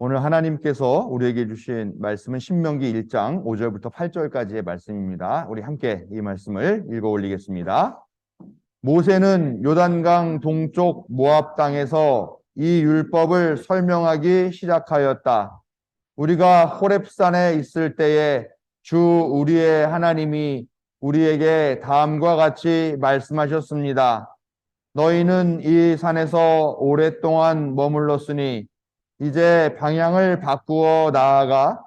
오늘 하나님께서 우리에게 주신 말씀은 신명기 1장 5절부터 8절까지의 말씀입니다. 우리 함께 이 말씀을 읽어 올리겠습니다. 모세는 요단강 동쪽 모압 땅에서 이 율법을 설명하기 시작하였다. 우리가 호렙산에 있을 때에 주 우리의 하나님이 우리에게 다음과 같이 말씀하셨습니다. 너희는 이 산에서 오랫동안 머물렀으니 이제 방향을 바꾸어 나아가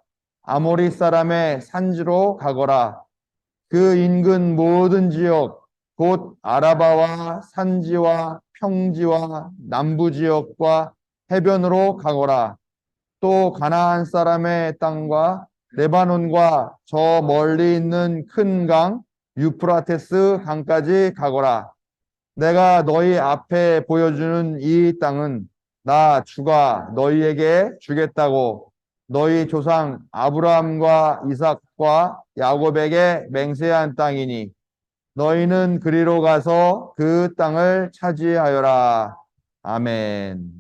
아모리 사람의 산지로 가거라. 그 인근 모든 지역, 곧 아라바와 산지와 평지와 남부 지역과 해변으로 가거라. 또 가나안 사람의 땅과 레바논과 저 멀리 있는 큰 강, 유프라테스 강까지 가거라. 내가 너희 앞에 보여주는 이 땅은 나 주가 너희에게 주겠다고 너희 조상 아브라함과 이삭과 야곱에게 맹세한 땅이니 너희는 그리로 가서 그 땅을 차지하여라. 아멘.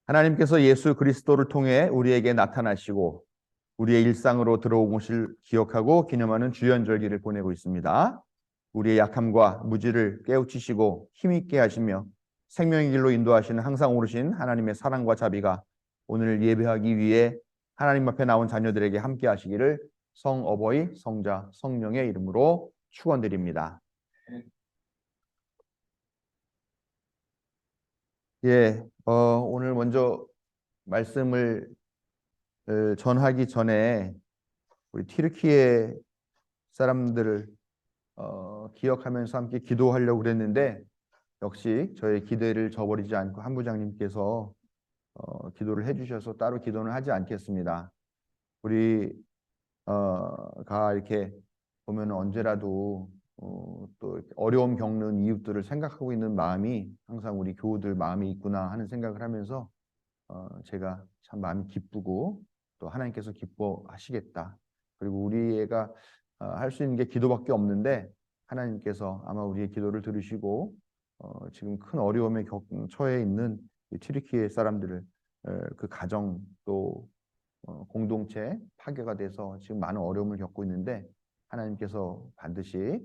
하나님께서 예수 그리스도를 통해 우리에게 나타나시고 우리의 일상으로 들어온 것을 기억하고 기념하는 주연절기를 보내고 있습니다. 우리의 약함과 무지를 깨우치시고 힘있게 하시며 생명의 길로 인도하시는 항상 오르신 하나님의 사랑과 자비가 오늘 예배하기 위해 하나님 앞에 나온 자녀들에게 함께 하시기를 성어버이, 성자, 성령의 이름으로 축원드립니다. 오늘 먼저 말씀을 전하기 전에 우리 튀르키예 사람들을 기억하면서 함께 기도하려고 그랬는데 역시 저의 기대를 저버리지 않고 한 부장님께서 기도를 해주셔서 따로 기도는 하지 않겠습니다. 우리 가 이렇게 보면 언제라도 또 어려움 겪는 이웃들을 생각하고 있는 마음이 항상 우리 교우들 마음이 있구나 하는 생각을 하면서 제가 참 마음이 기쁘고 또 하나님께서 기뻐하시겠다. 그리고 우리가 할 수 있는 게 기도밖에 없는데 하나님께서 아마 우리의 기도를 들으시고 지금 큰 어려움에 처해 있는 튀르키예 사람들을 그 가정 또 공동체 파괴가 돼서 지금 많은 어려움을 겪고 있는데 하나님께서 반드시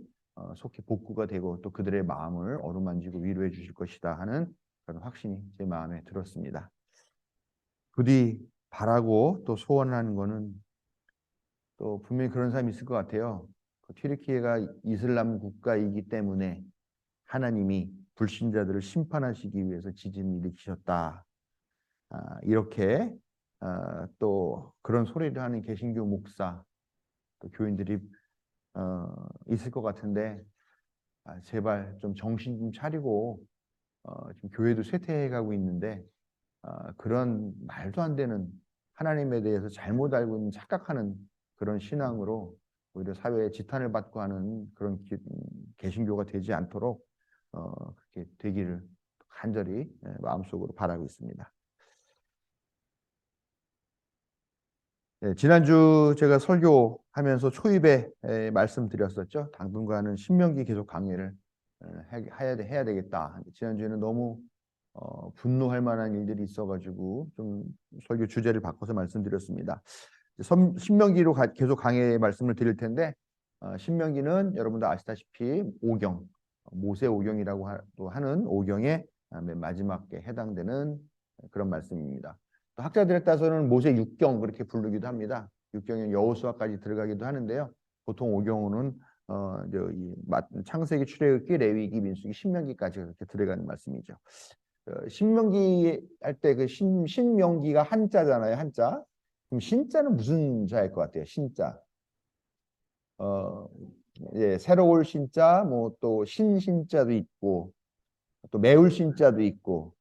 속히 복구가 되고 또 그들의 마음을 어루만지고 위로해 주실 것이다 하는 그런 확신이 제 마음에 들었습니다. 부디 바라고 또 소원하는 거는 또 분명히 그런 사람이 있을 것 같아요. 튀르키예가 이슬람 국가이기 때문에 하나님이 불신자들을 심판하시기 위해서 지진을 일으키셨다. 이렇게 또 그런 소리를 하는 개신교 목사, 또 교인들이 있을 것 같은데 제발 좀 정신 좀 차리고 지금 교회도 쇠퇴해가고 있는데 그런 말도 안 되는 하나님에 대해서 잘못 알고 있는 착각하는 그런 신앙으로 오히려 사회에 지탄을 받고 하는 그런 개신교가 되지 않도록 그렇게 되기를 간절히 마음속으로 바라고 있습니다. 네, 지난주 제가 설교하면서 초입에 말씀드렸었죠. 당분간은 신명기 계속 강의를 해야 되겠다. 지난주에는 너무 분노할 만한 일들이 있어가지고 좀 설교 주제를 바꿔서 말씀드렸습니다. 신명기로 계속 강의 말씀을 드릴 텐데 신명기는 여러분도 아시다시피 오경, 모세 오경이라고 하는 오경의 맨 마지막에 해당되는 그런 말씀입니다. 또 학자들에 따라서는 모세 육경 그렇게 부르기도 합니다. 육경에 여호수아까지 들어가기도 하는데요. 보통 오경은 창세기, 출애굽기, 레위기, 민수기, 신명기까지 그렇게 들어가는 말씀이죠. 신명기 할 때 그 신명기가 한자잖아요, 한자. 그럼 신자는 무슨 자일 것 같아요? 신자. 예, 새로울 신자, 뭐 또 신자도 있고, 또 매울 신자도 있고,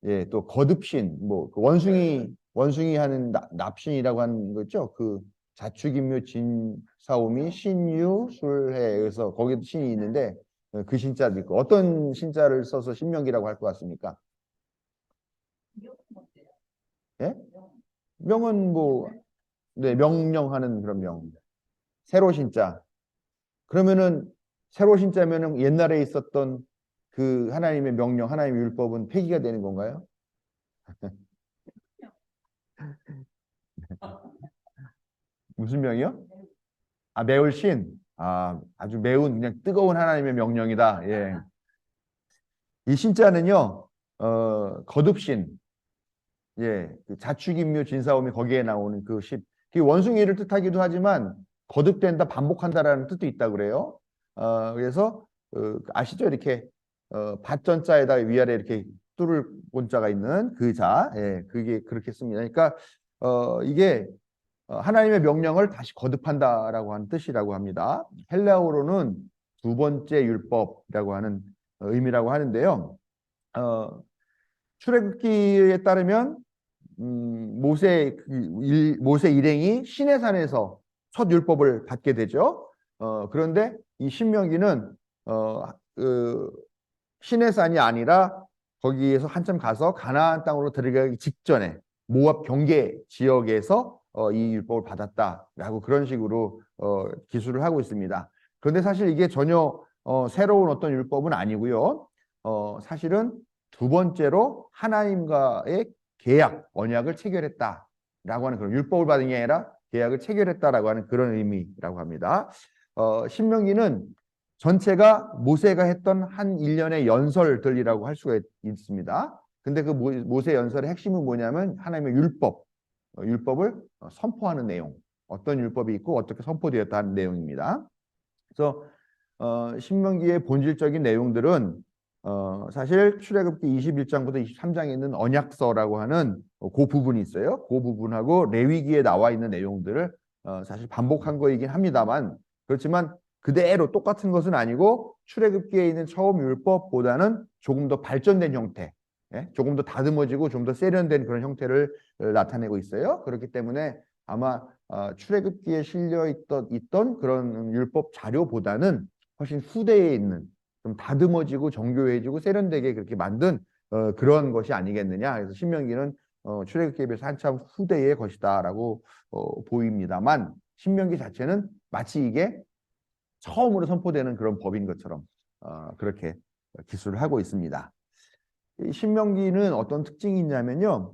예, 또 거듭신, 뭐 그 원숭이 하는 납신이라고 하는 거죠. 그 자축인묘 진사오미 신유 술해 그래서 거기도 신이 있는데 그 신자도 있고 어떤 신자를 써서 신명기라고 할 것 같습니까? 예? 명은 뭐 네, 명령하는 그런 명. 세로 신자. 그러면은 세로 신자면은 옛날에 있었던 그 하나님의 명령, 하나님의 율법은 폐기가 되는 건가요? 무슨 명이요? 아, 매울 신. 아, 아주 매운 그냥 뜨거운 하나님의 명령이다. 예. 이 신자는요, 거듭신, 예, 그 자축인묘 진사오미 거기에 나오는 그 십, 그 원숭이를 뜻하기도 하지만 거듭된다, 반복한다라는 뜻도 있다 그래요. 그래서 아시죠? 이렇게 밭전자에다 위아래 이렇게 뚫을 본자가 있는 그 자, 예, 그게 그렇게 씁니다. 그러니까 이게 하나님의 명령을 다시 거듭한다라고 하는 뜻이라고 합니다. 헬라어로는 두 번째 율법이라고 하는 의미라고 하는데요. 어, 출애굽기에 따르면 모세 일행이 시내산에서 첫 율법을 받게 되죠. 그런데 이 신명기는 어, 그 시내산이 아니라 거기에서 한참 가서 가나안 땅으로 들어가기 직전에 모압 경계 지역에서 이 율법을 받았다라고 그런 식으로 기술을 하고 있습니다. 그런데 사실 이게 전혀 새로운 어떤 율법은 아니고요. 사실은 두 번째로 하나님과의 계약, 언약을 체결했다라고 하는 그런 율법을 받은 게 아니라 계약을 체결했다라고 하는 그런 의미라고 합니다. 신명기는 전체가 모세가 했던 한 일련의 연설들이라고 할 수가 있습니다. 근데 그 모세 연설의 핵심은 뭐냐면 하나님의 율법, 율법을 선포하는 내용, 어떤 율법이 있고 어떻게 선포되었다 하는 내용입니다. 그래서 신명기의 본질적인 내용들은 사실 출애굽기 21장부터 23장에 있는 언약서라고 하는 그 부분이 있어요. 그 부분하고 레위기에 나와 있는 내용들을 사실 반복한 거이긴 합니다만 그렇지만 그대로 똑같은 것은 아니고 출애굽기에 있는 처음 율법보다는 조금 더 발전된 형태, 예? 조금 더 다듬어지고 좀 더 세련된 그런 형태를 나타내고 있어요. 그렇기 때문에 아마 출애굽기에 실려 있던 그런 율법 자료보다는 훨씬 후대에 있는 좀 다듬어지고 정교해지고 세련되게 그렇게 만든 그런 것이 아니겠느냐. 그래서 신명기는 출애굽기에 비해서 한참 후대의 것이다라고 보입니다만 신명기 자체는 마치 이게 처음으로 선포되는 그런 법인 것처럼 그렇게 기술을 하고 있습니다. 이 신명기는 어떤 특징이 있냐면요.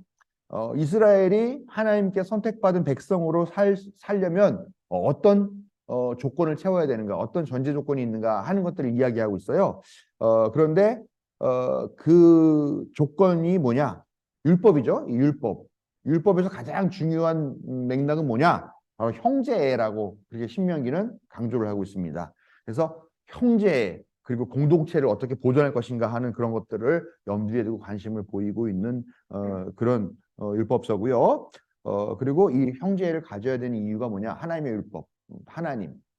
이스라엘이 하나님께 선택받은 백성으로 살려면 어떤 조건을 채워야 되는가, 어떤 전제 조건이 있는가 하는 것들을 이야기하고 있어요. 그런데 그 조건이 뭐냐? 율법이죠. 이 율법. 율법에서 가장 중요한 맥락은 뭐냐? 바로 형제라고 그렇게 신명기는 강조를 하고 있습니다. 그래서 형제 그리고 공동체를 어떻게 보존할 것인가 하는 그런 것들을 염두에 두고 관심을 보이고 있는 그런 율법서고요. 그리고 이 형제를 가져야 되는 이유가 뭐냐? 하나님의 율법,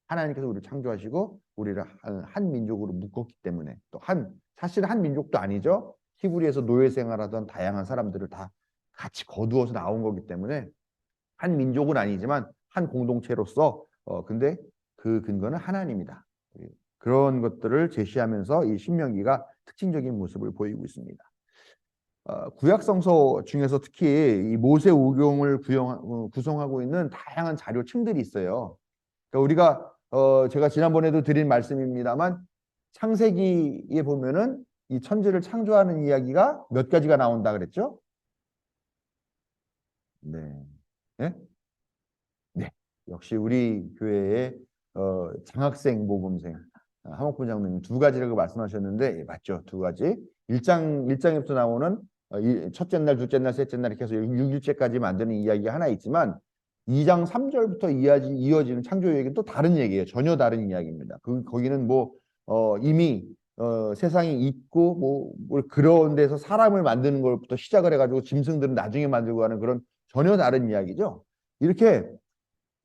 하나님께서 우리를 창조하시고 우리를 한 민족으로 묶었기 때문에 또 사실 한 민족도 아니죠. 히브리에서 노예 생활하던 다양한 사람들을 다 같이 거두어서 나온 거기 때문에 한 민족은 아니지만 한 공동체로서 근데 그 근거는 하나님이다. 그런 것들을 제시하면서 이 신명기가 특징적인 모습을 보이고 있습니다. 구약 성서 중에서 특히 이 모세 오경을 구성하고 있는 다양한 자료층들이 있어요. 그러니까 우리가 제가 지난번에도 드린 말씀입니다만 창세기에 보면은 이 천지를 창조하는 이야기가 몇 가지가 나온다 그랬죠? 네. 네? 네. 역시 우리 교회의 장학생 모범생 하목부 장로님 두 가지라고 말씀하셨는데 예, 맞죠? 두 가지. 일장에부터 나오는 첫째 날, 둘째 날, 셋째 날 이렇게 해서 6일째까지 만드는 이야기가 하나 있지만 2장 3절부터 이어지는 창조 얘기는 또 다른 얘기예요. 전혀 다른 이야기입니다. 거기는 뭐 이미 세상이 있고 뭐 그런 데서 사람을 만드는 것부터 시작을 해가지고 짐승들은 나중에 만들고 하는 그런 전혀 다른 이야기죠. 이렇게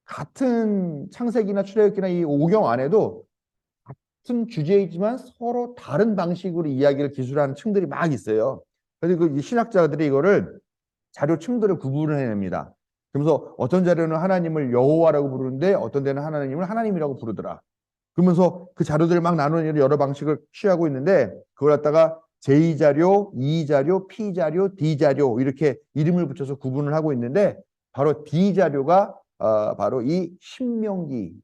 같은 창세기나 출애굽기나 이 오경 안에도 같은 주제이지만 서로 다른 방식으로 이야기를 기술하는 층들이 막 있어요. 그래서 그 신학자들이 이거를 자료층들을 구분을 해냅니다. 그러면서 어떤 자료는 하나님을 여호와라고 부르는데 어떤 데는 하나님을 하나님이라고 부르더라. 그러면서 그 자료들을 막 나누는 여러 방식을 취하고 있는데 그걸 갖다가 J 자료, E 자료, P 자료, D 자료 이렇게 이름을 붙여서 구분을 하고 있는데 바로 D 자료가 바로 이 신명기를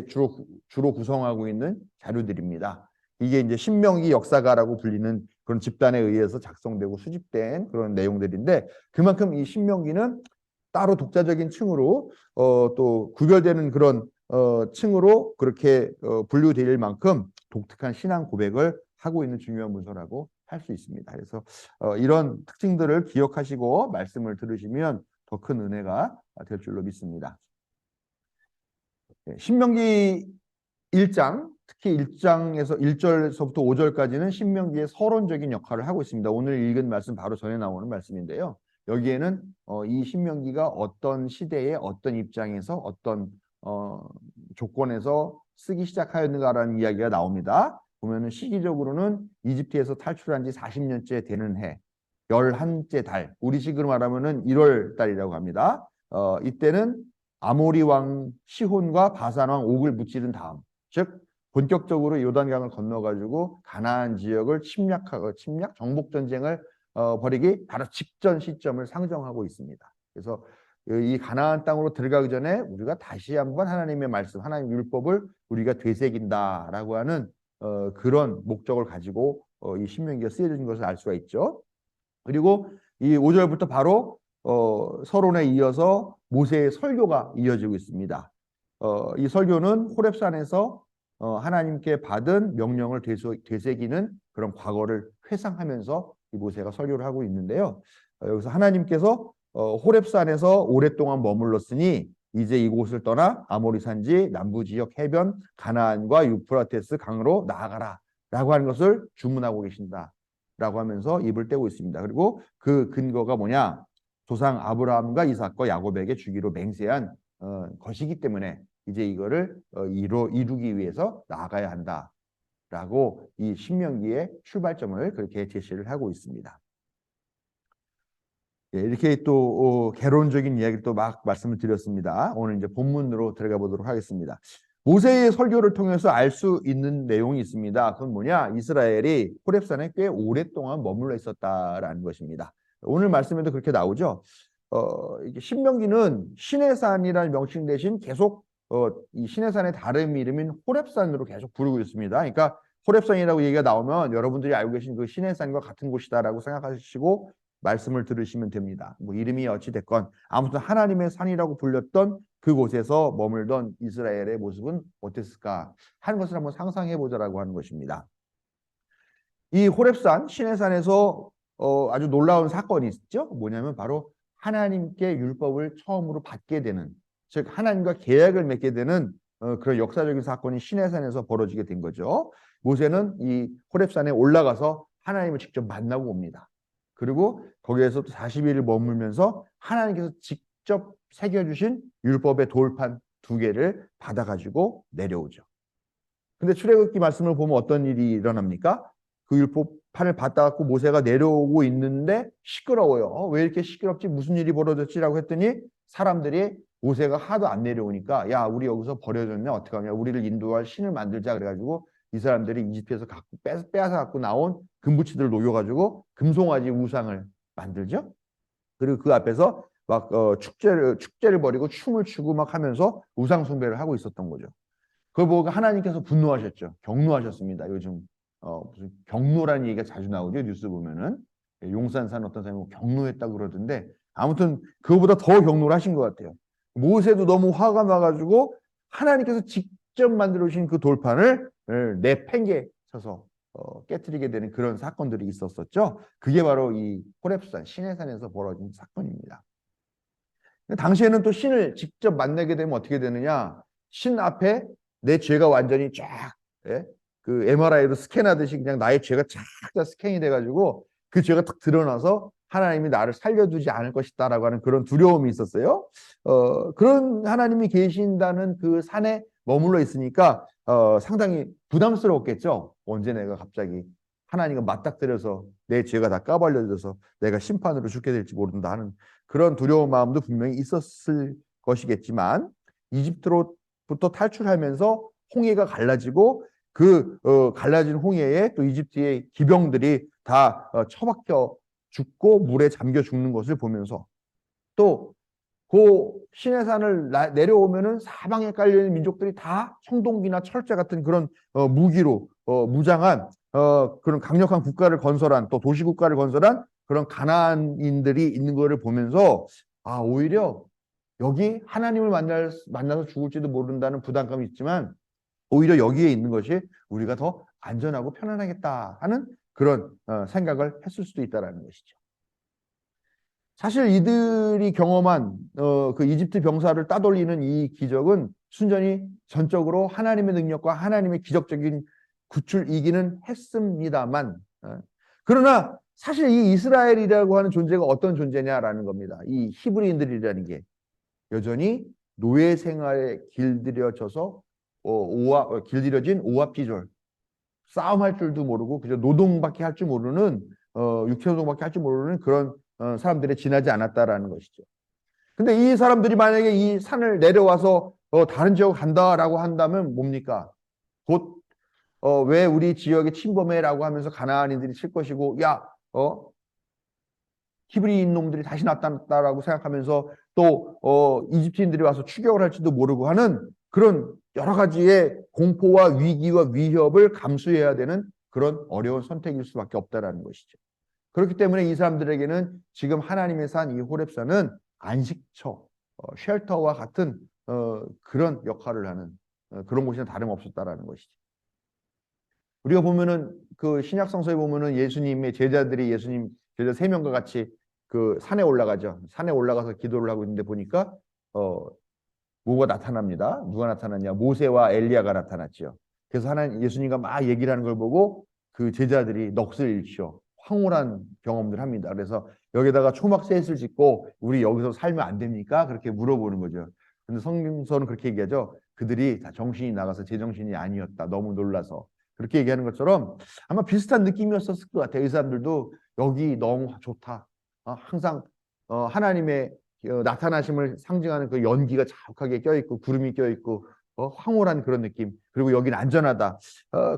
주로 구성하고 있는 자료들입니다. 이게 이제 신명기 역사가라고 불리는 그런 집단에 의해서 작성되고 수집된 그런 내용들인데, 그만큼 이 신명기는 따로 독자적인 층으로 또 구별되는 그런 층으로 그렇게 분류될 만큼 독특한 신앙 고백을 하고 있는 중요한 문서라고 할 수 있습니다. 그래서 이런 특징들을 기억하시고 말씀을 들으시면 더 큰 은혜가 될 줄로 믿습니다. 신명기 1장, 특히 1장에서 1절에서부터 5절까지는 신명기의 서론적인 역할을 하고 있습니다. 오늘 읽은 말씀 바로 전에 나오는 말씀인데요. 여기에는 이 신명기가 어떤 시대에 어떤 입장에서 어떤 조건에서 쓰기 시작하였는가라는 이야기가 나옵니다. 보면은 시기적으로는 이집트에서 탈출한 지 40년째 되는 해, 11째 달, 우리식으로 말하면은 1월 달이라고 합니다. 이때는 아모리 왕 시혼과 바산 왕 옥을 무찌른 다음, 즉 본격적으로 요단강을 건너가지고 가나안 지역을 정복 전쟁을 벌이기 바로 직전 시점을 상정하고 있습니다. 그래서 이 가나안 땅으로 들어가기 전에 우리가 다시 한번 하나님의 말씀, 하나님 율법을 우리가 되새긴다라고 하는 그런 목적을 가지고 이 신명기가 쓰여진 것을 알 수가 있죠. 그리고 이 5절부터 바로 서론에 이어서 모세의 설교가 이어지고 있습니다. 이 설교는 호렙산에서 하나님께 받은 명령을 되새기는 그런 과거를 회상하면서 이 모세가 설교를 하고 있는데요. 여기서 하나님께서 호렙산에서 오랫동안 머물렀으니 이제 이곳을 떠나 아모리 산지 남부 지역 해변 가나안과 유프라테스 강으로 나아가라 라고 하는 것을 주문하고 계신다 라고 하면서 입을 떼고 있습니다. 그리고 그 근거가 뭐냐? 조상 아브라함과 이삭과 야곱에게 주기로 맹세한 것이기 때문에 이제 이거를 이루기 위해서 나아가야 한다라고 이 신명기의 출발점을 그렇게 제시를 하고 있습니다. 예, 이렇게 또 개론적인 이야기를 또 막 말씀을 드렸습니다. 오늘 이제 본문으로 들어가 보도록 하겠습니다. 모세의 설교를 통해서 알 수 있는 내용이 있습니다. 그건 뭐냐? 이스라엘이 호렙산에 꽤 오랫동안 머물러 있었다라는 것입니다. 오늘 말씀에도 그렇게 나오죠. 이게 신명기는 시내산이라는 명칭 대신 계속 이 시내산의 다른 이름인 호렙산으로 계속 부르고 있습니다. 그러니까 호렙산이라고 얘기가 나오면 여러분들이 알고 계신 그 시내산과 같은 곳이다라고 생각하시고 말씀을 들으시면 됩니다. 뭐 이름이 어찌 됐건 아무튼 하나님의 산이라고 불렸던 그곳에서 머물던 이스라엘의 모습은 어땠을까 하는 것을 한번 상상해 보자라고 하는 것입니다. 이 호렙산 시내산에서 아주 놀라운 사건이 있죠. 뭐냐면 바로 하나님께 율법을 처음으로 받게 되는, 즉 하나님과 계약을 맺게 되는 그런 역사적인 사건이 시내산에서 벌어지게 된 거죠. 모세는 이 호렙산에 올라가서 하나님을 직접 만나고 옵니다. 그리고 거기에서 또 40일을 머물면서 하나님께서 직접 새겨주신 율법의 돌판 2개를 받아가지고 내려오죠. 근데 출애굽기 말씀을 보면 어떤 일이 일어납니까? 그 율법판을 받아갖고 모세가 내려오고 있는데 시끄러워요. 왜 이렇게 시끄럽지? 무슨 일이 벌어졌지라고 했더니 사람들이 모세가 하도 안 내려오니까 야, 우리 여기서 버려졌네. 어떡하냐? 우리를 인도할 신을 만들자. 그래가지고 이 사람들이 이집트에서 빼앗아 갖고 나온 금붙이들을 녹여가지고 금송아지 우상을 만들죠. 그리고 그 앞에서 막 축제를 벌이고 춤을 추고 막 하면서 우상 숭배를 하고 있었던 거죠. 그걸 보고 하나님께서 분노하셨죠. 경노하셨습니다. 요즘 무슨 경노라는 얘기가 자주 나오죠. 뉴스 보면은 용산 산 어떤 사람이 경노했다고 그러던데 아무튼 그거보다 더 경노를 하신 것 같아요. 모세도 너무 화가 나가지고 하나님께서 직접 만들어 주신 그 돌판을 내팽개 쳐서 깨트리게 되는 그런 사건들이 있었었죠. 그게 바로 이 호렙산 시내산에서 벌어진 사건입니다. 당시에는 또 신을 직접 만나게 되면 어떻게 되느냐? 신 앞에 내 죄가 완전히 쫙, 예? 그 MRI로 스캔하듯이 그냥 나의 죄가 쫙 스캔이 돼가지고 그 죄가 딱 드러나서 하나님이 나를 살려두지 않을 것이다라고 하는 그런 두려움이 있었어요. 그런 하나님이 계신다는 그 산에 머물러 있으니까 상당히 부담스러웠겠죠. 언제 내가 갑자기 하나님과 맞닥뜨려서 내 죄가 다 까발려져서 내가 심판으로 죽게 될지 모른다 하는 그런 두려운 마음도 분명히 있었을 것이겠지만 이집트로부터 탈출하면서 홍해가 갈라지고 그 갈라진 홍해에 또 이집트의 기병들이 다 처박혀 죽고 물에 잠겨 죽는 것을 보면서 또 그 시내산을 내려오면은 사방에 깔려있는 민족들이 다 청동기나 철제 같은 그런 무기로 무장한 그런 강력한 국가를 건설한, 또 도시 국가를 건설한 그런 가나안인들이 있는 거를 보면서 오히려 여기 하나님을 만나서 죽을지도 모른다는 부담감이 있지만 오히려 여기에 있는 것이 우리가 더 안전하고 편안하겠다 하는 그런 생각을 했을 수도 있다는 것이죠. 사실 이들이 경험한 그 이집트 병사를 따돌리는 이 기적은 순전히 전적으로 하나님의 능력과 하나님의 기적적인 구출이기는 했습니다만, 그러나 사실 이 이스라엘이라고 하는 존재가 어떤 존재냐라는 겁니다. 이 히브리인들이라는 게 여전히 노예 생활에 길들여져서 길들여진 오합지졸, 싸움할 줄도 모르고 그저 노동밖에 할 줄 모르는 육체노동밖에 할 줄 모르는 그런 사람들이 지나지 않았다라는 것이죠. 근데 이 사람들이 만약에 이 산을 내려와서 다른 지역을 간다라고 한다면 뭡니까? 곧 왜 우리 지역에 침범해라고 하면서 가나안인들이 칠 것이고, 히브리인 놈들이 다시 나타났다라고 생각하면서 또 이집트인들이 와서 추격을 할지도 모르고 하는 그런 여러 가지의 공포와 위기와 위협을 감수해야 되는 그런 어려운 선택일 수밖에 없다라는 것이죠. 그렇기 때문에 이 사람들에게는 지금 하나님의 산 이 호렙산은 안식처, 쉘터와 같은 그런 역할을 하는 그런 곳이나 다름없었다라는 것이죠. 우리가 보면은 그 신약 성서에 보면은 예수님의 제자들이 예수님 제자 3명과 같이 그 산에 올라가죠. 산에 올라가서 기도를 하고 있는데 보니까 뭐가 나타납니다. 누가 나타났냐? 모세와 엘리야가 나타났죠. 그래서 하나님 예수님과 막 얘기를 하는 걸 보고 그 제자들이 넋을 잃죠. 황홀한 경험들 합니다. 그래서 여기다가 초막셋을 짓고 우리 여기서 살면 안 됩니까? 그렇게 물어보는 거죠. 근데 성경서는 그렇게 얘기하죠. 그들이 다 정신이 나가서 제정신이 아니었다. 너무 놀라서. 그렇게 얘기하는 것처럼 아마 비슷한 느낌이었을 것 같아요. 이 사람들도 여기 너무 좋다. 항상 하나님의 나타나심을 상징하는 그 연기가 자욱하게 껴있고 구름이 껴있고 황홀한 그런 느낌. 그리고 여기는 안전하다.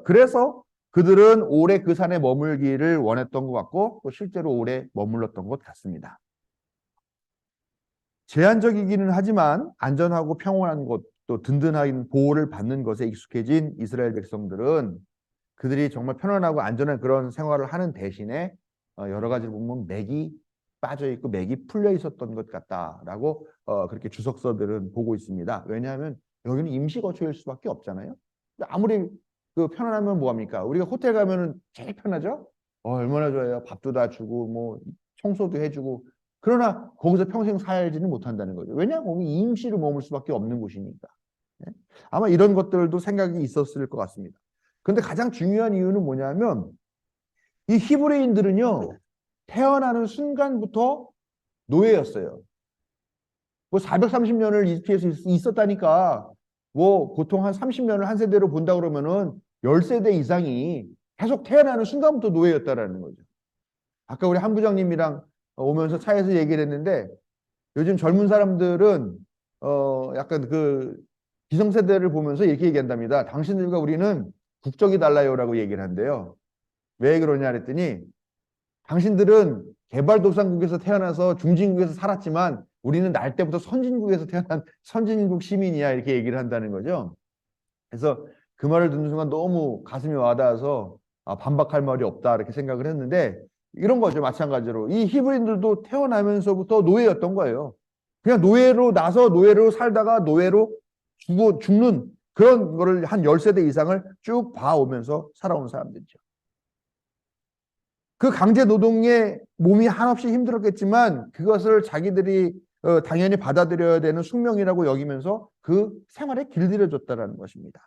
그래서 그들은 오래 그 산에 머물기를 원했던 것 같고 또 실제로 오래 머물렀던 것 같습니다. 제한적이기는 하지만 안전하고 평온한 곳, 또 든든한 보호를 받는 것에 익숙해진 이스라엘 백성들은 그들이 정말 편안하고 안전한 그런 생활을 하는 대신에 여러 가지를 보면 맥이 빠져 있고 맥이 풀려 있었던 것 같다라고 그렇게 주석서들은 보고 있습니다. 왜냐하면 여기는 임시 거처일 수밖에 없잖아요. 아무리 그 편안하면 뭐합니까? 우리가 호텔 가면은 제일 편하죠? 얼마나 좋아요. 밥도 다 주고 뭐 청소도 해주고. 그러나 거기서 평생 살지는 못한다는 거죠. 왜냐? 거기 임시로 머물 수밖에 없는 곳이니까. 예? 아마 이런 것들도 생각이 있었을 것 같습니다. 근데 가장 중요한 이유는 뭐냐면 이 히브리인들은요. 태어나는 순간부터 노예였어요. 뭐 430년을 이집트에서 있었다니까 뭐 보통 한 30년을 한 세대로 본다 그러면은 10세대 이상이 계속 태어나는 순간부터 노예였다라는 거죠. 아까 우리 한 부장님이랑 오면서 차에서 얘기를 했는데 요즘 젊은 사람들은 약간 그 기성세대를 보면서 이렇게 얘기한답니다. 당신들과 우리는 국적이 달라요라고 얘기를 한대요. 왜 그러냐 그랬더니 당신들은 개발도상국에서 태어나서 중진국에서 살았지만 우리는 날 때부터 선진국에서 태어난 선진국 시민이야 이렇게 얘기를 한다는 거죠. 그래서 그 말을 듣는 순간 너무 가슴이 와닿아서 반박할 말이 없다 이렇게 생각을 했는데 이런 거죠. 마찬가지로 이 히브리인들도 태어나면서부터 노예였던 거예요. 그냥 노예로 나서 노예로 살다가 노예로 죽는 그런 거를 한 10세대 이상을 쭉 봐오면서 살아온 사람들이죠. 그 강제 노동에 몸이 한없이 힘들었겠지만 그것을 자기들이 당연히 받아들여야 되는 숙명이라고 여기면서 그 생활에 길들여졌다는 것입니다.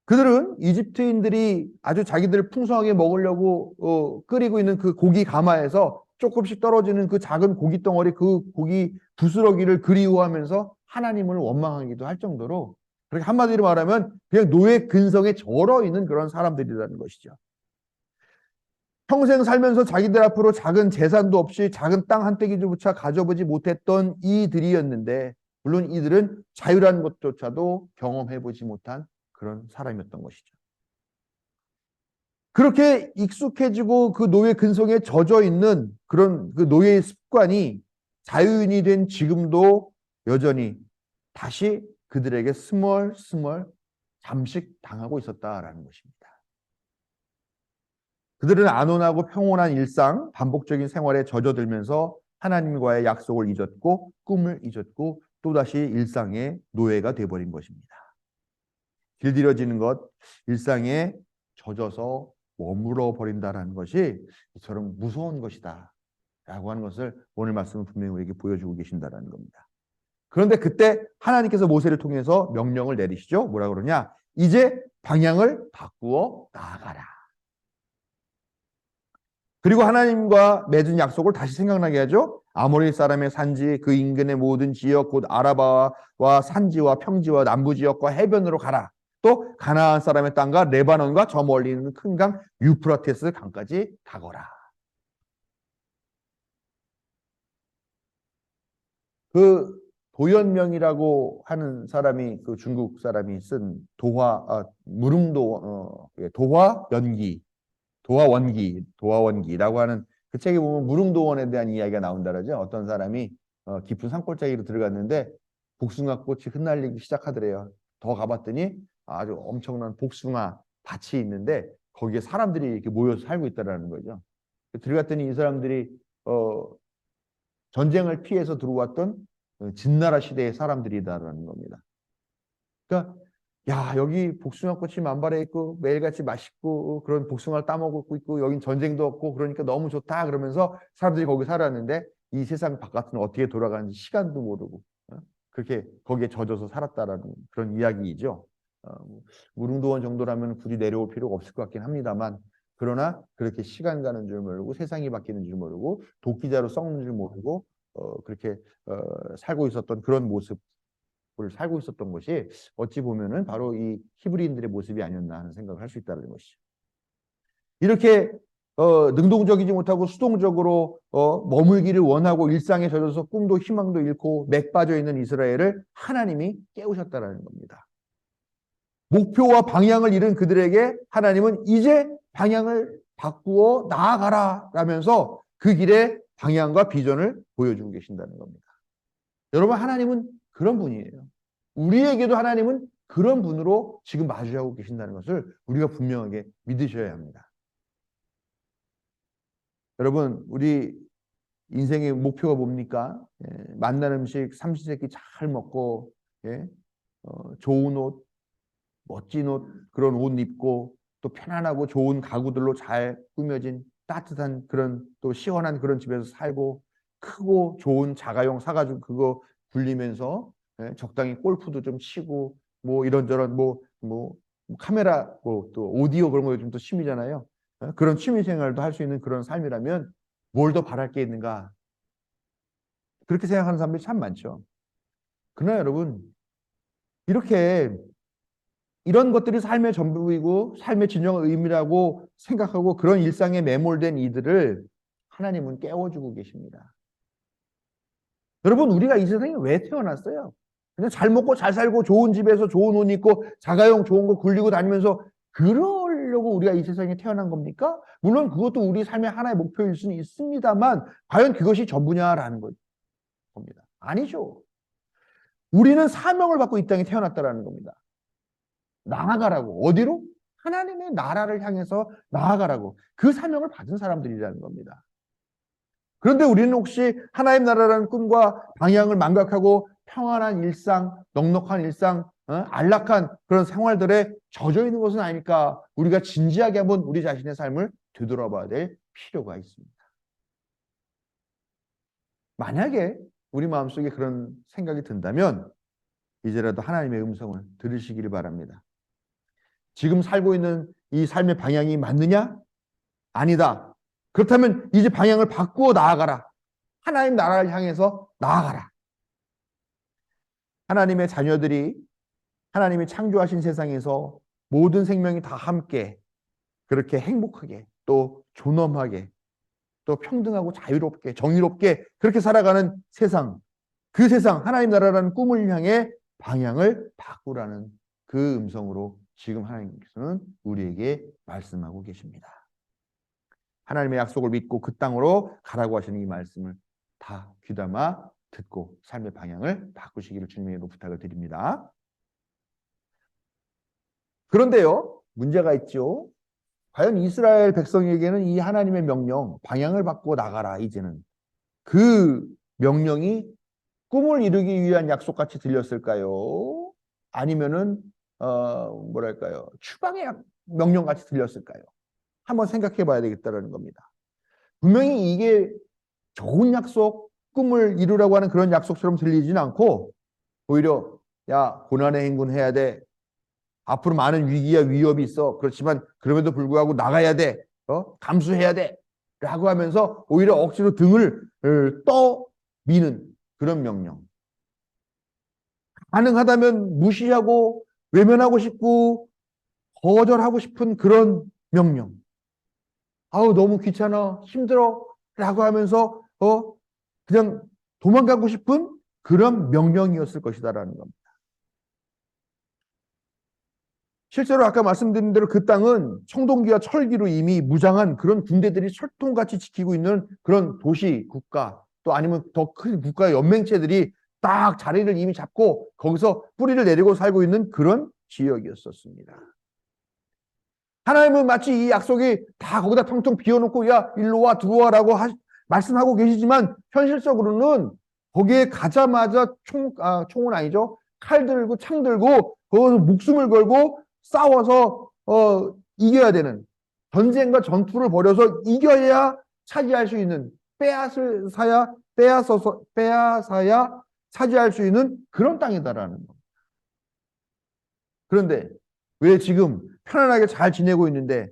그들은 이집트인들이 아주 자기들 풍성하게 먹으려고 끓이고 있는 그 고기 가마에서 조금씩 떨어지는 그 작은 고기 덩어리, 그 고기 부스러기를 그리워하면서 하나님을 원망하기도 할 정도로 그렇게 한마디로 말하면 그냥 노예 근성에 절어 있는 그런 사람들이라는 것이죠. 평생 살면서 자기들 앞으로 작은 재산도 없이 작은 땅 한 떼기조차 가져보지 못했던 이들이었는데 물론 이들은 자유라는 것조차도 경험해보지 못한 그런 사람이었던 것이죠. 그렇게 익숙해지고 그 노예 근성에 젖어 있는 그런 그 노예의 습관이 자유인이 된 지금도 여전히 다시 그들에게 스멀스멀 잠식당하고 있었다라는 것입니다. 그들은 안온하고 평온한 일상, 반복적인 생활에 젖어들면서 하나님과의 약속을 잊었고 꿈을 잊었고 또다시 일상의 노예가 되어버린 것입니다. 길들여지는 것, 일상에 젖어서 머물러 버린다는 것이 이처럼 무서운 것이다 라고 하는 것을 오늘 말씀은 분명히 우리에게 보여주고 계신다는 겁니다. 그런데 그때 하나님께서 모세를 통해서 명령을 내리시죠. 뭐라 그러냐? 이제 방향을 바꾸어 나아가라. 그리고 하나님과 맺은 약속을 다시 생각나게 하죠. 아모리 사람의 산지, 그 인근의 모든 지역, 곧 아라바와 산지와 평지와 남부 지역과 해변으로 가라. 또 가나안 사람의 땅과 레바논과 저 멀리 있는 큰 강 유프라테스 강까지 가거라. 그 도연명이라고 하는 사람이 그 중국 사람이 쓴 도화원기라고 하는 그 책에 보면 무릉도원에 대한 이야기가 나온다 그러죠. 어떤 사람이 깊은 산골짜기로 들어갔는데 복숭아 꽃이 흩날리기 시작하더래요. 더 가봤더니 아주 엄청난 복숭아 밭이 있는데 거기에 사람들이 이렇게 모여서 살고 있다라는 거죠. 들어갔더니 이 사람들이 어, 전쟁을 피해서 들어왔던 진나라 시대의 사람들이다라는 겁니다. 그러니까 야, 여기 복숭아 꽃이 만발해 있고 매일같이 맛있고 그런 복숭아를 따먹고 있고 여긴 전쟁도 없고 그러니까 너무 좋다 그러면서 사람들이 거기 살았는데 이 세상 바깥은 어떻게 돌아가는지 시간도 모르고 그렇게 거기에 젖어서 살았다라는 그런 이야기이죠. 무릉도원 정도라면 굳이 내려올 필요가 없을 것 같긴 합니다만 그러나 그렇게 시간 가는 줄 모르고 세상이 바뀌는 줄 모르고 도끼자루 썩는 줄 모르고 그렇게 살고 있었던 그런 모습 살고 있었던 것이 어찌 보면은 바로 이 히브리인들의 모습이 아니었나 하는 생각을 할 수 있다는 것이죠. 이렇게 능동적이지 못하고 수동적으로 머물기를 원하고 일상에 젖어서 꿈도 희망도 잃고 맥 빠져 있는 이스라엘을 하나님이 깨우셨다는 겁니다. 목표와 방향을 잃은 그들에게 하나님은 이제 방향을 바꾸어 나아가라 라면서 그 길의 방향과 비전을 보여주고 계신다는 겁니다. 여러분, 하나님은 그런 분이에요. 우리에게도 하나님은 그런 분으로 지금 마주하고 계신다는 것을 우리가 분명하게 믿으셔야 합니다. 여러분, 우리 인생의 목표가 뭡니까? 맛난 음식 삼시세끼 잘 먹고, 좋은 옷, 멋진 옷, 그런 옷 입고 또 편안하고 좋은 가구들로 잘 꾸며진 따뜻한 그런 또 시원한 그런 집에서 살고 크고 좋은 자가용 사가지고 그거 굴리면서 적당히 골프도 좀 치고 뭐 이런저런 뭐 카메라 또 오디오 그런 거 요즘 또 취미잖아요. 그런 취미 생활도 할 수 있는 그런 삶이라면 뭘 더 바랄 게 있는가? 그렇게 생각하는 사람들이 참 많죠. 그러나 여러분 이렇게 이런 것들이 삶의 전부이고 삶의 진정한 의미라고 생각하고 그런 일상에 매몰된 이들을 하나님은 깨워주고 계십니다. 여러분, 우리가 이 세상에 왜 태어났어요? 그냥 잘 먹고 잘 살고 좋은 집에서 좋은 옷 입고 자가용 좋은 거 굴리고 다니면서 그러려고 우리가 이 세상에 태어난 겁니까? 물론 그것도 우리 삶의 하나의 목표일 수는 있습니다만 과연 그것이 전부냐라는 겁니다. 아니죠. 우리는 사명을 받고 이 땅에 태어났다라는 겁니다. 나아가라고. 어디로? 하나님의 나라를 향해서 나아가라고. 그 사명을 받은 사람들이라는 겁니다. 그런데 우리는 혹시 하나님 나라라는 꿈과 방향을 망각하고 평안한 일상, 넉넉한 일상, 안락한 그런 생활들에 젖어 있는 것은 아닐까? 우리가 진지하게 한번 우리 자신의 삶을 되돌아봐야 될 필요가 있습니다. 만약에 우리 마음속에 그런 생각이 든다면 이제라도 하나님의 음성을 들으시기를 바랍니다. 지금 살고 있는 이 삶의 방향이 맞느냐? 아니다. 그렇다면 이제 방향을 바꾸어 나아가라. 하나님 나라를 향해서 나아가라. 하나님의 자녀들이 하나님이 창조하신 세상에서 모든 생명이 다 함께 그렇게 행복하게 또 존엄하게 또 평등하고 자유롭게 정의롭게 그렇게 살아가는 세상, 그 세상 하나님 나라라는 꿈을 향해 방향을 바꾸라는 그 음성으로 지금 하나님께서는 우리에게 말씀하고 계십니다. 하나님의 약속을 믿고 그 땅으로 가라고 하시는 이 말씀을 다 귀담아 듣고 삶의 방향을 바꾸시기를 주님으로 부탁을 드립니다. 그런데요, 문제가 있죠. 과연 이스라엘 백성에게는 이 하나님의 명령, 방향을 바꾸어 나가라, 이제는 그 명령이 꿈을 이루기 위한 약속같이 들렸을까요? 아니면은 뭐랄까요, 추방의 명령같이 들렸을까요? 한번 생각해 봐야 되겠다는 겁니다. 분명히 이게 좋은 약속, 꿈을 이루라고 하는 그런 약속처럼 들리지는 않고 오히려 야, 고난의 행군해야 돼. 앞으로 많은 위기와 위협이 있어. 그렇지만 그럼에도 불구하고 나가야 돼. 감수해야 돼. 라고 하면서 오히려 억지로 등을 떠미는 그런 명령. 가능하다면 무시하고 외면하고 싶고 거절하고 싶은 그런 명령. 아우 너무 귀찮아, 힘들어 라고 하면서 그냥 도망가고 싶은 그런 명령이었을 것이다라는 겁니다. 실제로 아까 말씀드린 대로 그 땅은 청동기와 철기로 이미 무장한 그런 군대들이 철통같이 지키고 있는 그런 도시, 국가, 또 아니면 더 큰 국가 연맹체들이 딱 자리를 이미 잡고 거기서 뿌리를 내리고 살고 있는 그런 지역이었었습니다. 하나님은 마치 이 약속이 다 거기다 텅텅 비워놓고 야 일로 와 들어와라고 말씀하고 계시지만 현실적으로는 거기에 가자마자 총은 아니죠. 칼 들고 창 들고 거기서 목숨을 걸고 싸워서 이겨야 되는, 전쟁과 전투를 벌여서 이겨야 차지할 수 있는, 빼앗아야 차지할 수 있는 그런 땅이다라는 거. 그런데 왜 지금 편안하게 잘 지내고 있는데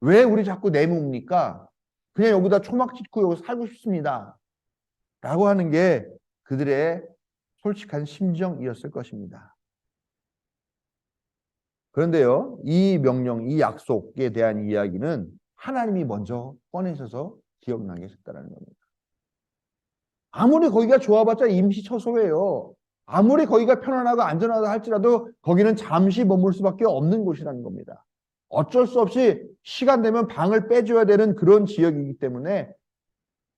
왜 우리 자꾸 내모입니까? 그냥 여기다 초막 짓고 여기 살고 싶습니다. 라고 하는 게 그들의 솔직한 심정이었을 것입니다. 그런데요, 이 명령, 이 약속에 대한 이야기는 하나님이 먼저 꺼내셔서 기억나게 하셨다는 겁니다. 아무리 거기가 좋아봤자 임시처소예요. 아무리 거기가 편안하고 안전하다 할지라도 거기는 잠시 머물 수밖에 없는 곳이라는 겁니다. 어쩔 수 없이 시간 되면 방을 빼줘야 되는 그런 지역이기 때문에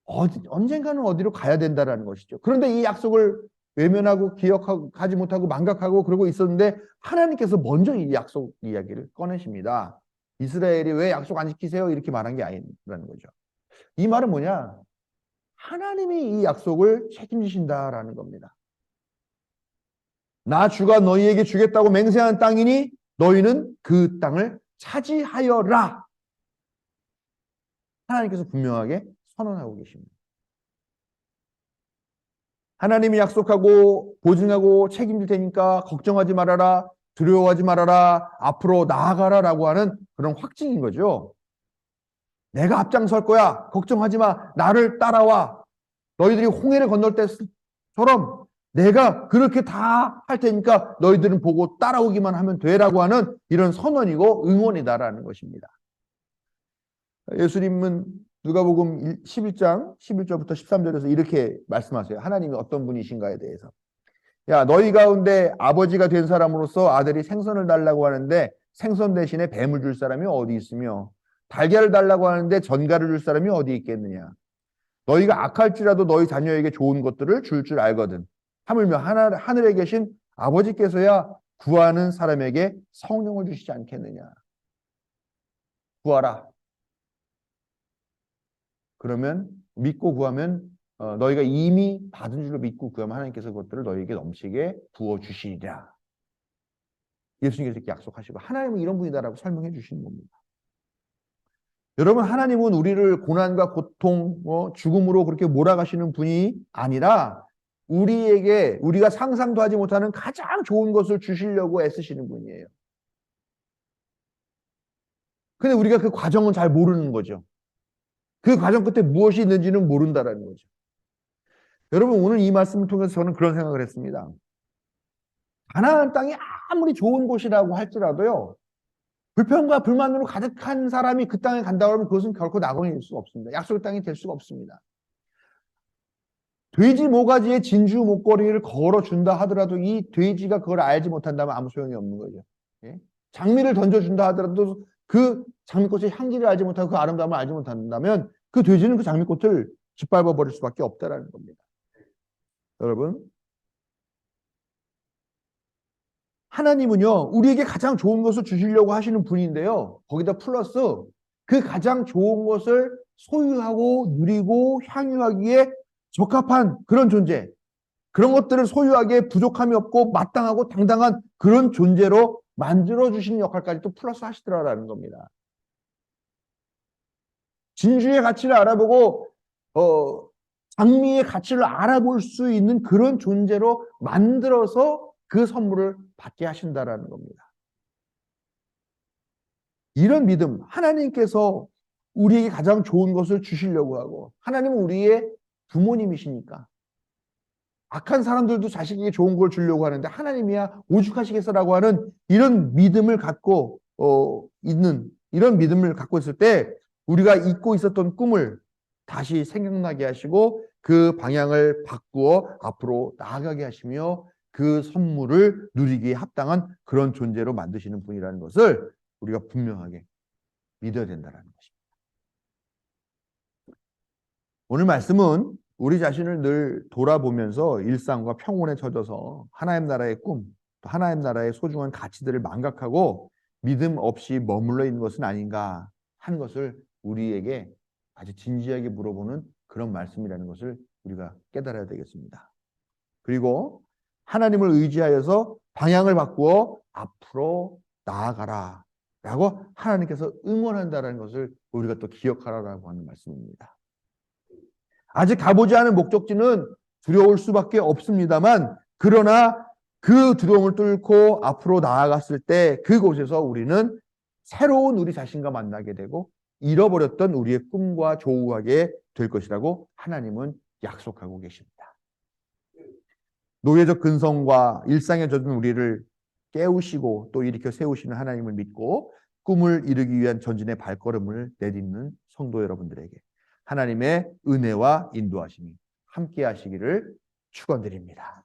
언젠가는 어디로 가야 된다는 것이죠. 그런데 이 약속을 외면하고 기억하지 못하고 망각하고 그러고 있었는데 하나님께서 먼저 이 약속 이야기를 꺼내십니다. 이스라엘이 왜 약속 안 지키세요? 이렇게 말한 게 아니라는 거죠. 이 말은 뭐냐? 하나님이 이 약속을 책임지신다라는 겁니다. 나 주가 너희에게 주겠다고 맹세한 땅이니 너희는 그 땅을 차지하여라. 하나님께서 분명하게 선언하고 계십니다. 하나님이 약속하고 보증하고 책임질 테니까 걱정하지 말아라, 두려워하지 말아라, 앞으로 나아가라 라고 하는 그런 확증인 거죠. 내가 앞장설 거야. 걱정하지 마. 나를 따라와. 너희들이 홍해를 건널 때처럼 내가 그렇게 다 할 테니까 너희들은 보고 따라오기만 하면 되라고 하는 이런 선언이고 응원이다라는 것입니다. 예수님은 누가복음 11장 11절부터 13절에서 이렇게 말씀하세요. 하나님이 어떤 분이신가에 대해서. 야, 너희 가운데 아버지가 된 사람으로서 아들이 생선을 달라고 하는데 생선 대신에 뱀을 줄 사람이 어디 있으며 달걀을 달라고 하는데 전갈을 줄 사람이 어디 있겠느냐. 너희가 악할지라도 너희 자녀에게 좋은 것들을 줄 알거든. 하물며 하늘에 계신 아버지께서야 구하는 사람에게 성령을 주시지 않겠느냐. 구하라. 그러면 믿고 구하면 너희가 이미 받은 줄로 믿고 구하면 하나님께서 그것들을 너희에게 넘치게 부어주시리라. 예수님께서 이렇게 약속하시고 하나님은 이런 분이다라고 설명해 주시는 겁니다. 여러분, 하나님은 우리를 고난과 고통, 죽음으로 그렇게 몰아가시는 분이 아니라 우리에게 우리가 상상도 하지 못하는 가장 좋은 것을 주시려고 애쓰시는 분이에요. 근데 우리가 그 과정은 잘 모르는 거죠. 그 과정 끝에 무엇이 있는지는 모른다라는 거죠. 여러분, 오늘 이 말씀을 통해서 저는 그런 생각을 했습니다. 가나안 땅이 아무리 좋은 곳이라고 할지라도요, 불평과 불만으로 가득한 사람이 그 땅에 간다고 하면 그것은 결코 낙원이 될 수가 없습니다. 약속의 땅이 될 수가 없습니다. 돼지 모가지에 진주 목걸이를 걸어준다 하더라도 이 돼지가 그걸 알지 못한다면 아무 소용이 없는 거죠. 예? 장미를 던져준다 하더라도 그 장미꽃의 향기를 알지 못하고 그 아름다움을 알지 못한다면 그 돼지는 그 장미꽃을 짓밟아 버릴 수밖에 없다라는 겁니다. 여러분, 하나님은요, 우리에게 가장 좋은 것을 주시려고 하시는 분인데요. 거기다 플러스 그 가장 좋은 것을 소유하고 누리고 향유하기에 적합한 그런 존재, 그런 것들을 소유하기에 부족함이 없고 마땅하고 당당한 그런 존재로 만들어주시는 역할까지 또 플러스 하시더라라는 겁니다. 진주의 가치를 알아보고 장미의 가치를 알아볼 수 있는 그런 존재로 만들어서 그 선물을 받게 하신다라는 겁니다. 이런 믿음, 하나님께서 우리에게 가장 좋은 것을 주시려고 하고, 하나님은 우리의 부모님이시니까 악한 사람들도 자식에게 좋은 걸 주려고 하는데 하나님이야 오죽하시겠어라고 하는 이런 믿음을 갖고 있는, 이런 믿음을 갖고 있을 때 우리가 잊고 있었던 꿈을 다시 생각나게 하시고 그 방향을 바꾸어 앞으로 나아가게 하시며 그 선물을 누리기에 합당한 그런 존재로 만드시는 분이라는 것을 우리가 분명하게 믿어야 된다는 것입니다. 오늘 말씀은 우리 자신을 늘 돌아보면서 일상과 평온에 젖어서 하나님 나라의 꿈, 또 하나님 나라의 소중한 가치들을 망각하고 믿음 없이 머물러 있는 것은 아닌가 하는 것을 우리에게 아주 진지하게 물어보는 그런 말씀이라는 것을 우리가 깨달아야 되겠습니다. 그리고 하나님을 의지하여서 방향을 바꾸어 앞으로 나아가라 라고 하나님께서 응원한다는 것을 우리가 또 기억하라고 하는 말씀입니다. 아직 가보지 않은 목적지는 두려울 수밖에 없습니다만, 그러나 그 두려움을 뚫고 앞으로 나아갔을 때 그곳에서 우리는 새로운 우리 자신과 만나게 되고 잃어버렸던 우리의 꿈과 조우하게 될 것이라고 하나님은 약속하고 계십니다. 노예적 근성과 일상에 젖은 우리를 깨우시고 또 일으켜 세우시는 하나님을 믿고 꿈을 이루기 위한 전진의 발걸음을 내딛는 성도 여러분들에게 하나님의 은혜와 인도하심이 함께 하시기를 축원드립니다.